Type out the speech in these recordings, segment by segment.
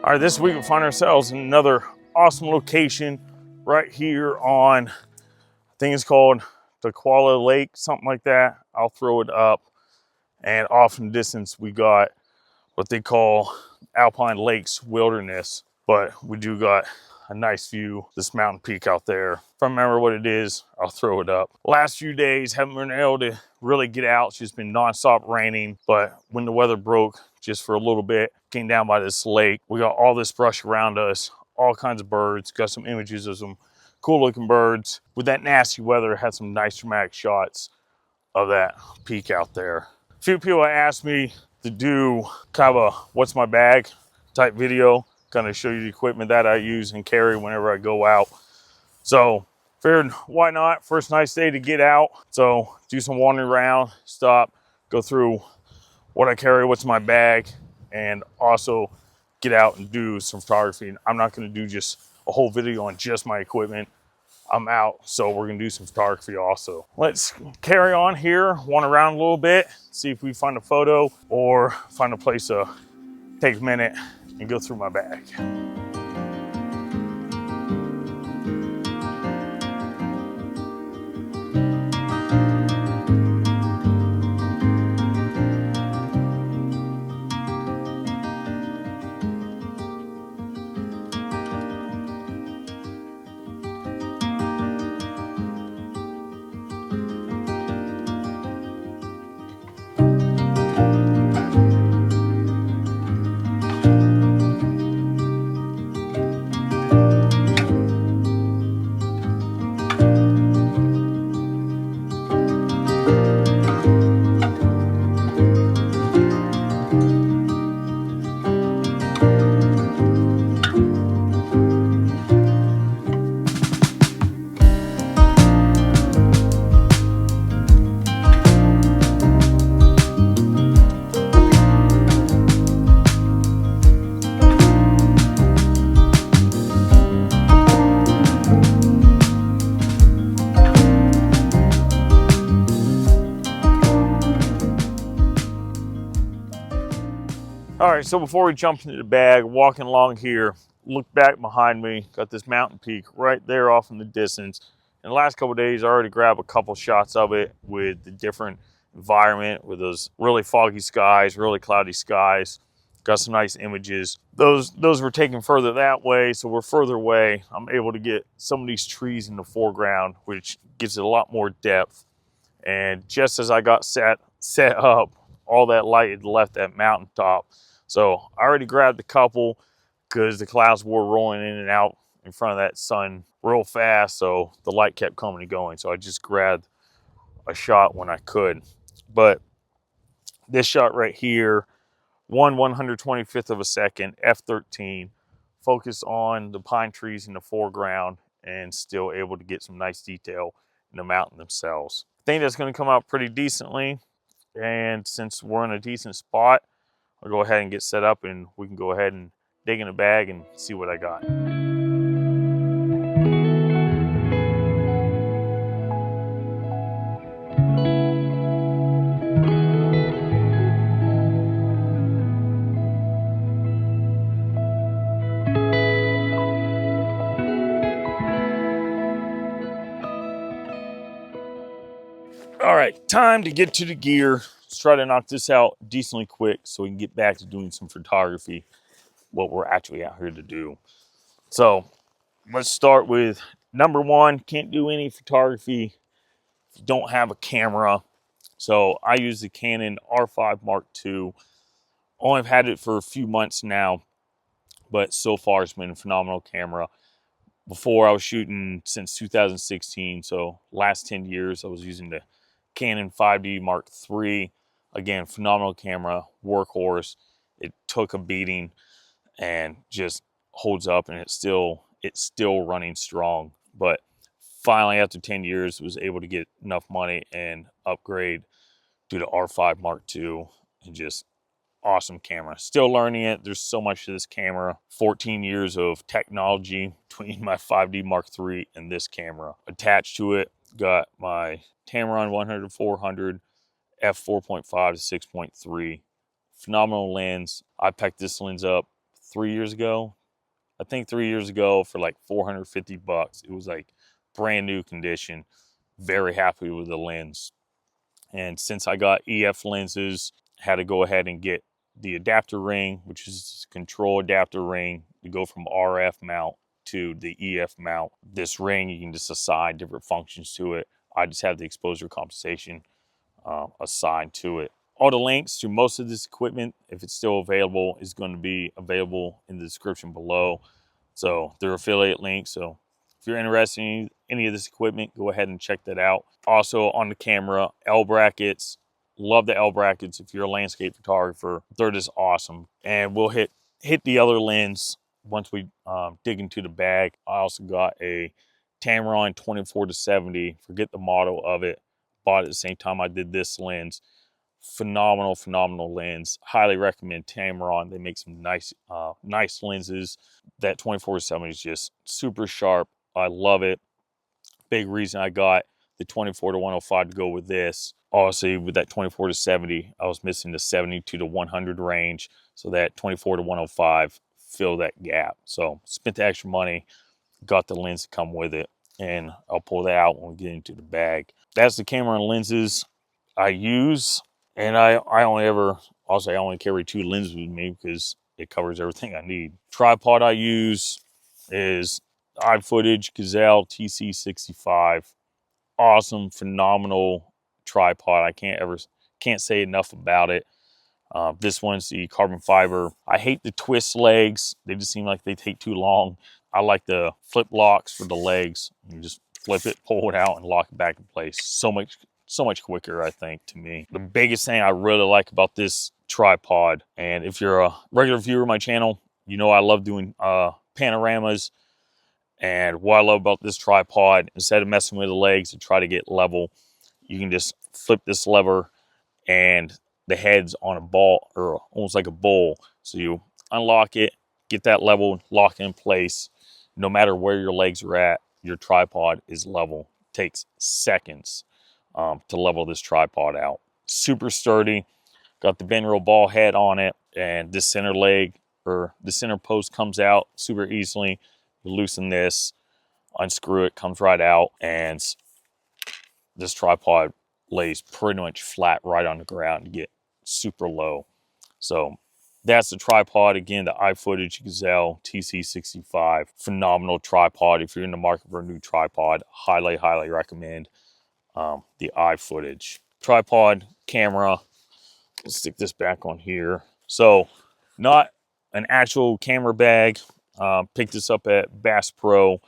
All right, this week we find ourselves in another awesome location right here on, I think it's called Tequila Lake, something like that. I'll throw it up. And off in the distance, we got what they call Alpine Lakes Wilderness, but we do got a nice view of this mountain peak out there. If I remember what it is, I'll throw it up. Last few days, haven't been able to really get out. It's just been nonstop raining, but when the weather broke just for a little bit, came down by this lake. We got all this brush around us, all kinds of birds, got some images of some cool looking birds. With that nasty weather, had some nice dramatic shots of that peak out there. A few people asked me to do kind of a what's my bag type video, kind of show you the equipment that I use and carry whenever I go out. So figured why not, first nice day to get out. So do some wandering around, stop, go through what I carry, what's in my bag, and also get out and do some photography. And I'm not gonna do just a whole video on just my equipment. I'm out, so we're gonna do some photography also. Let's carry on here, wander around a little bit, see if we find a photo or find a place to take a minute and go through my bag. All right, so before we jump into the bag, walking along here, look back behind me, got this mountain peak right there off in the distance. In the last couple of days, I already grabbed a couple shots of it with the different environment, with those really foggy skies, really cloudy skies. Got some nice images. Those were taken further that way, so we're further away. I'm able to get some of these trees in the foreground, which gives it a lot more depth. And just as I got set up, all that light had left that mountaintop. So I already grabbed a couple because the clouds were rolling in and out in front of that sun real fast, so the light kept coming and going. So I just grabbed a shot when I could. But this shot right here, 1/125th of a second, f13, focus on the pine trees in the foreground and still able to get some nice detail in the mountain themselves. I think that's going to come out pretty decently. And since we're in a decent spot, I'll go ahead and get set up and we can go ahead and dig in the bag and see what I got. All right, time to get to the gear. Let's try to knock this out decently quick so we can get back to doing some photography, what we're actually out here to do. So let's start with number one. Can't do any photography if you don't have a camera. So I use the Canon R5 Mark II. Only have had it for a few months now, but so far it's been a phenomenal camera. Before I was shooting since 2016, so last 10 years I was using the Canon 5D Mark III. Again, phenomenal camera, workhorse. It took a beating and just holds up, and it's still running strong. But finally, after 10 years, was able to get enough money and upgrade to the R5 Mark II, and just awesome camera. Still learning it. There's so much to this camera. 14 years of technology between my 5D Mark III and this camera. Attached to it, got my Tamron 100-400 f4.5 to 6.3. Phenomenal lens. I picked this lens up 3 years ago. I think 3 years ago for like 450 bucks. It was like brand new condition. Very happy with the lens. And since I got EF lenses, had to go ahead and get the adapter ring, which is control adapter ring to go from RF mount to the EF mount. This ring, you can just assign different functions to it. I just have the exposure compensation assigned to it. All the links to most of this equipment, if it's still available, is going to be available in the description below. So they're affiliate links. So if you're interested in any of this equipment, go ahead and check that out. Also on the camera, L brackets. Love the L brackets. If you're a landscape photographer, they're just awesome. And we'll hit the other lens once we dig into the bag. I also got a Tamron 24-70. Forget the model of it. Bought it at the same time I did this lens. Phenomenal lens. Highly recommend Tamron. They make some nice lenses. That 24-70 is just super sharp. I love it. Big reason I got the 24-105 to go with this. Obviously, with that 24-70, I was missing the 72 to 100 range. So that 24-105 filled that gap. So spent the extra money, got the lens to come with it, and I'll pull that out when we get into the bag. That's the camera and lenses I use. And I only carry 2 lenses with me because it covers everything I need. Tripod I use is iFootage Gazelle TC65. Awesome, phenomenal tripod. I can't say enough about it. This one's the carbon fiber. I hate the twist legs. They just seem like they take too long. I like the flip locks for the legs. You just flip it, pull it out, and lock it back in place. So much quicker, I think, to me. The biggest thing I really like about this tripod, and if you're a regular viewer of my channel, you know I love doing panoramas. And what I love about this tripod, instead of messing with the legs and try to get level, you can just flip this lever and the head's on a ball, or almost like a bowl. So you unlock it, get that level, lock it in place. No matter where your legs are at, your tripod is level. It takes seconds to level this tripod out. Super sturdy. Got the bend roll ball head on it, and this center leg, or the center post, comes out super easily. You loosen this, unscrew it, comes right out, and this tripod lays pretty much flat right on the ground to get super low. So that's the tripod. Again, the iFootage Gazelle TC65. Phenomenal tripod. If you're in the market for a new tripod, highly recommend the iFootage. Tripod, camera. Let's stick this back on here. So not an actual camera bag. Picked this up at Bass Pro.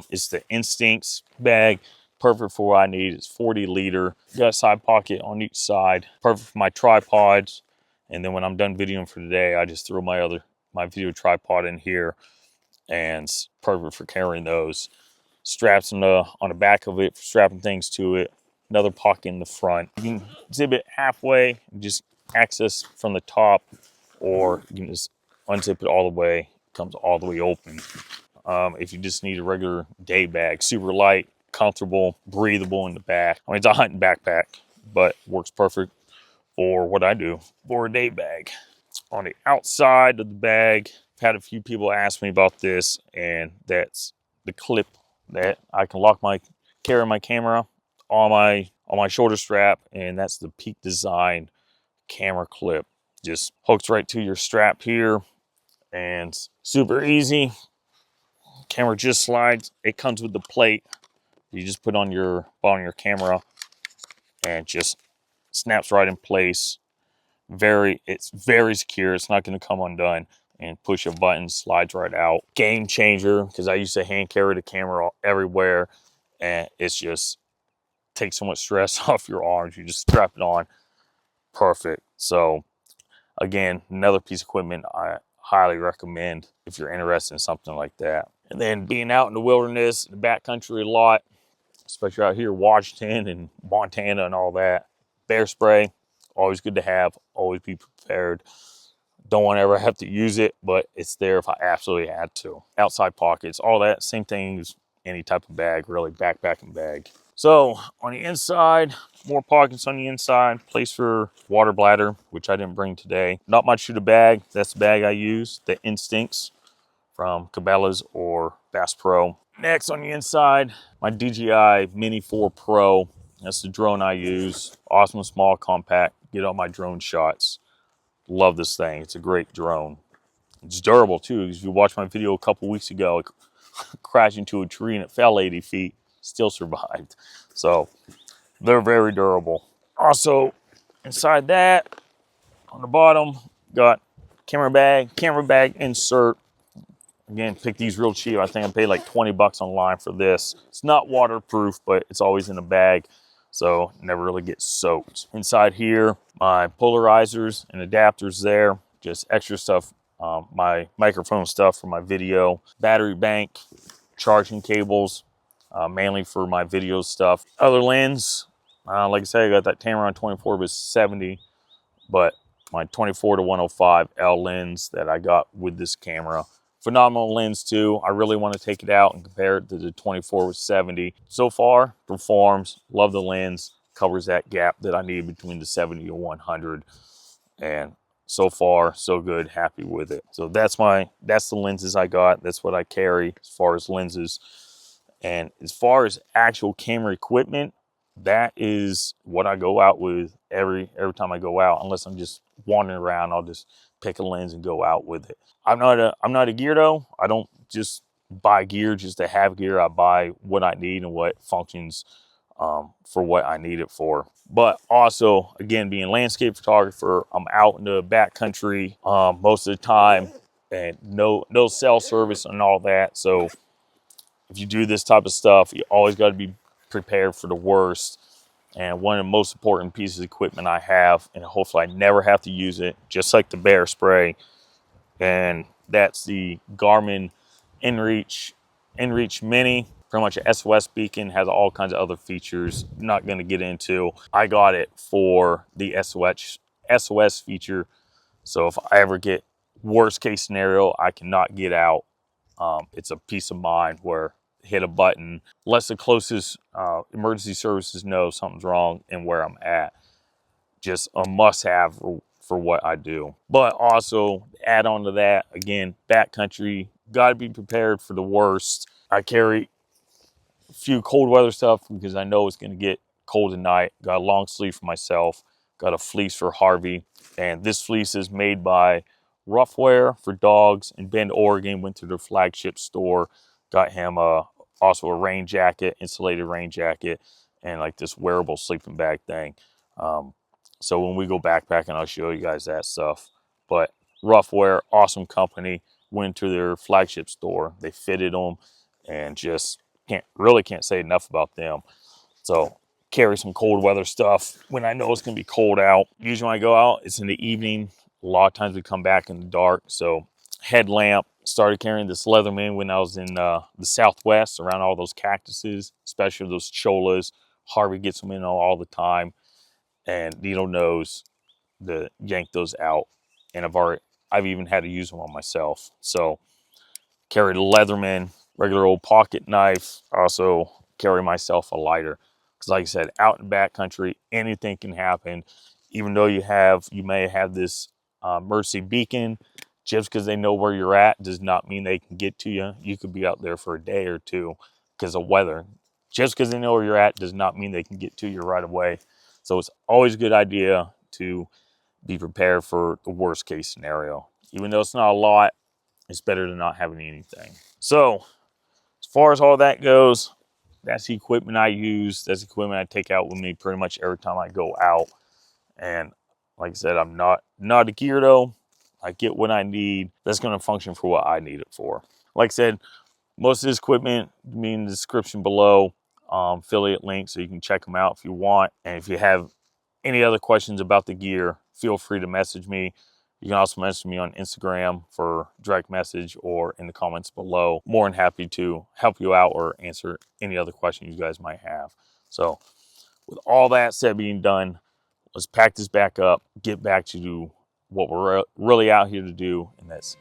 It's the Instincts bag. Perfect for what I need. It's 40 liter. Got a side pocket on each side. Perfect for my tripods. And then when I'm done videoing for today, I just throw my video tripod in here, and it's perfect for carrying those. Straps on the back of it for strapping things to it. Another pocket in the front. You can zip it halfway and just access from the top, or you can just unzip it all the way. It comes all the way open. If you just need a regular day bag, super light, comfortable, breathable in the back. I mean, it's a hunting backpack, but works perfect for what I do for a day bag. On the outside of the bag, I've had a few people ask me about this, and that's the clip that I can carry my camera on my shoulder strap, and that's the Peak Design camera clip. Just hooks right to your strap here, and super easy. Camera just slides. It comes with the plate. You just put on your bottom of your camera, and just snaps right in place. It's very secure. It's not going to come undone. And push a button, slides right out. Game changer, because I used to hand carry the camera everywhere, and it's just takes so much stress off your arms. You just strap it on. Perfect. So again, another piece of equipment I highly recommend if you're interested in something like that. And then being out in the wilderness, the backcountry a lot, especially out here, Washington and Montana and all that. Bear spray, always good to have, always be prepared. Don't want to ever have to use it, but it's there if I absolutely had to. Outside pockets, all that, same thing as any type of bag, really, backpacking bag. So on the inside, more pockets on the inside, place for water bladder, which I didn't bring today. Not much to the bag. That's the bag I use, the Instincts from Cabela's or Bass Pro. Next on the inside, my DJI Mini 4 Pro. That's the drone I use. Awesome, small, compact. Get all my drone shots. Love this thing. It's a great drone. It's durable too. If you watched my video a couple weeks ago, it crashed into a tree and it fell 80 feet. Still survived. So they're very durable. Also, inside that, on the bottom, got camera bag insert. Again, pick these real cheap. I think I paid like 20 bucks online for this. It's not waterproof, but it's always in a bag, so it never really gets soaked. Inside here, my polarizers and adapters there. Just extra stuff, my microphone stuff for my video. Battery bank, charging cables, mainly for my video stuff. Other lens, like I said, I got that Tamron 24-70, but my 24-105 L lens that I got with this camera. Phenomenal lens too. I really want to take it out and compare it to the 24-70. So far, performs. Love the lens. Covers that gap that I need between the 70 and 100. And so far, so good. Happy with it. So that's the lenses I got. That's what I carry as far as lenses. And as far as actual camera equipment, that is what I go out with every time I go out. Unless I'm just wandering around, I'll just pick a lens and go out with it. I'm not a geardo. I don't just buy gear just to have gear. I buy what I need and what functions for what I need it for. But also, again, being a landscape photographer, I'm out in the backcountry most of the time, and no cell service and all that. So if you do this type of stuff, you always got to be prepared for the worst. And one of the most important pieces of equipment I have, and hopefully I never have to use it, just like the bear spray, and that's the Garmin InReach Mini. Pretty much an SOS beacon, has all kinds of other features. Not going to get into. I got it for the SOS feature. So if I ever get worst case scenario, I cannot get out. It's a peace of mind where hit a button, lets the closest emergency services know something's wrong and where I'm at. Just a must-have for what I do. But also, add on to that, again, backcountry, got to be prepared for the worst. I carry a few cold weather stuff because I know it's going to get cold at night. Got a long sleeve for myself. Got a fleece for Harvey. And this fleece is made by Roughwear for dogs in Bend, Oregon. Went to their flagship store. Got him also a rain jacket, insulated rain jacket, and like this wearable sleeping bag thing. So when we go backpacking, I'll show you guys that stuff. But Roughwear, awesome company. Went to their flagship store. They fitted them, and just can't say enough about them. So carry some cold weather stuff when I know it's gonna be cold out. Usually when I go out, it's in the evening. A lot of times we come back in the dark. So headlamp. Started carrying this Leatherman when I was in the Southwest around all those cactuses, especially those cholas. Harvey gets them in all the time, and needle nose to yank those out. And I've even had to use them on myself. So carried a Leatherman, regular old pocket knife. Also carry myself a lighter. Because like I said, out in backcountry, anything can happen. Even though you may have this emergency beacon, just because they know where you're at does not mean they can get to you. You could be out there for a day or two because of weather. Just because they know where you're at does not mean they can get to you right away. So it's always a good idea to be prepared for the worst case scenario. Even though it's not a lot, it's better than not having anything. So as far as all that goes, that's the equipment I use. That's the equipment I take out with me pretty much every time I go out. And like I said, I'm not a geardo. I get what I need. That's going to function for what I need it for. Like I said, most of this equipment will be in the description below. Affiliate link so you can check them out if you want. And if you have any other questions about the gear, feel free to message me. You can also message me on Instagram for direct message or in the comments below. More than happy to help you out or answer any other questions you guys might have. So with all that said being done, let's pack this back up, get back to what we're really out here to do, and that's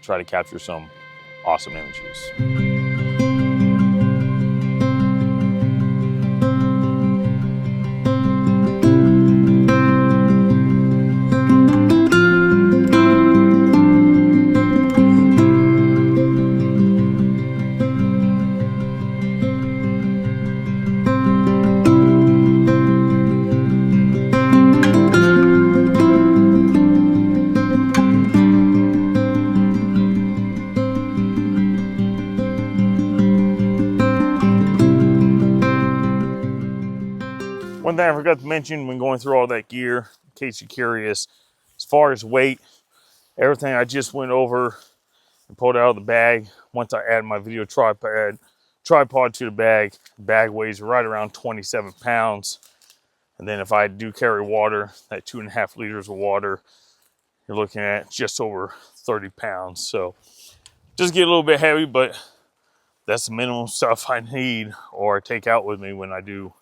try to capture some awesome images. One thing I forgot to mention when going through all that gear, in case you're curious, as far as weight, everything I just went over and pulled out of the bag. Once I add my video tripod to the bag weighs right around 27 pounds. And then if I do carry water, that 2.5 liters of water, you're looking at just over 30 pounds. So just get a little bit heavy, but that's the minimum stuff I need or take out with me when I do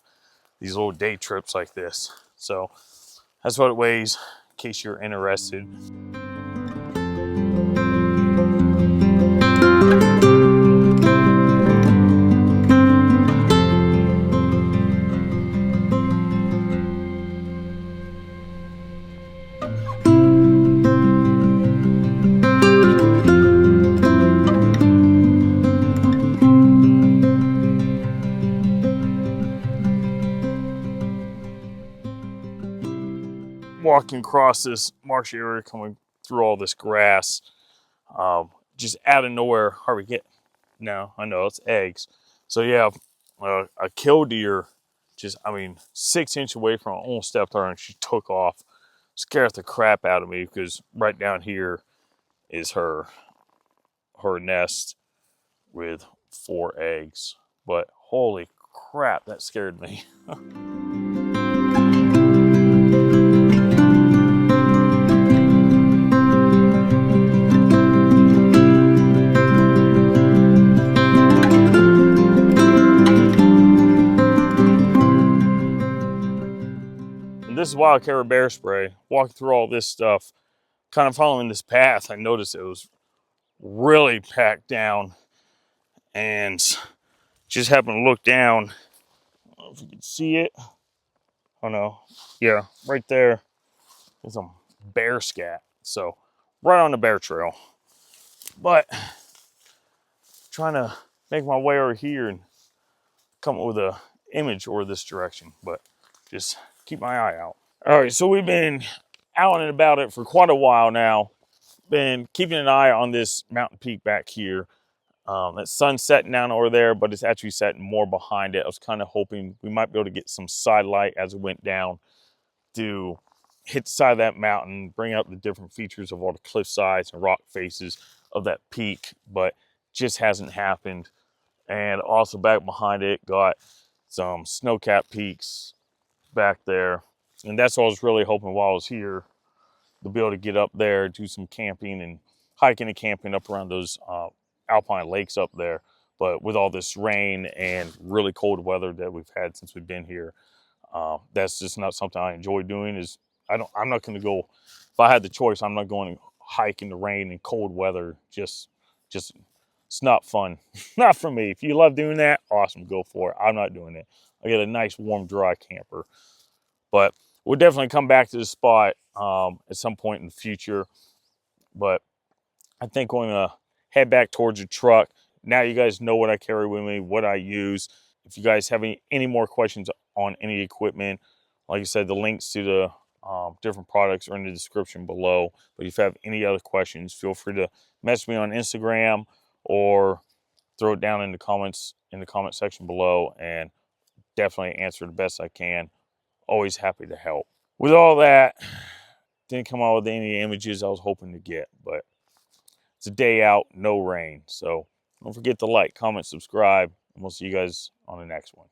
these little day trips like this. So that's what it weighs, in case you're interested. Walking across this marsh area, coming through all this grass, just out of nowhere, hard to get. No, I know it's eggs. So yeah, a killdeer, just 6 inches away from her, almost stepped on her and she took off. Scared the crap out of me because right down here is her nest with 4 eggs. But holy crap, that scared me. This is why I carry bear spray. Walking through all this stuff, kind of following this path, I noticed it was really packed down, and just happened to look down. I don't know if you can see it. Oh no, yeah, right there is some bear scat. So right on the bear trail. But trying to make my way over here and come up with a image over this direction, but just keep my eye out. All right, so we've been out and about it for quite a while now. Been keeping an eye on this mountain peak back here. That sun's setting down over there, but it's actually setting more behind it. I was kind of hoping we might be able to get some side light as it went down to hit the side of that mountain, bring out the different features of all the cliff sides and rock faces of that peak, but just hasn't happened. And also back behind it, got some snow-capped peaks back there. And that's what I was really hoping while I was here, to be able to get up there, do some camping and hiking and camping up around those alpine lakes up there. But with all this rain and really cold weather that we've had since we've been here, that's just not something I enjoy doing. I'm not going to go, if I had the choice, I'm not going to hike in the rain and cold weather. Just it's not fun. Not for me. If you love doing that, awesome, go for it. I'm not doing it. I get a nice, warm, dry camper. But we'll definitely come back to this spot at some point in the future. But I think we're going to head back towards the truck. Now you guys know what I carry with me, what I use. If you guys have any more questions on any equipment, like I said, the links to the different products are in the description below. But if you have any other questions, feel free to message me on Instagram or throw it down in the comments in the comment section below, and definitely answer the best I can. Always happy to help. With all that, didn't come out with any images I was hoping to get, but it's a day out, no rain. So don't forget to like, comment, subscribe, and we'll see you guys on the next one.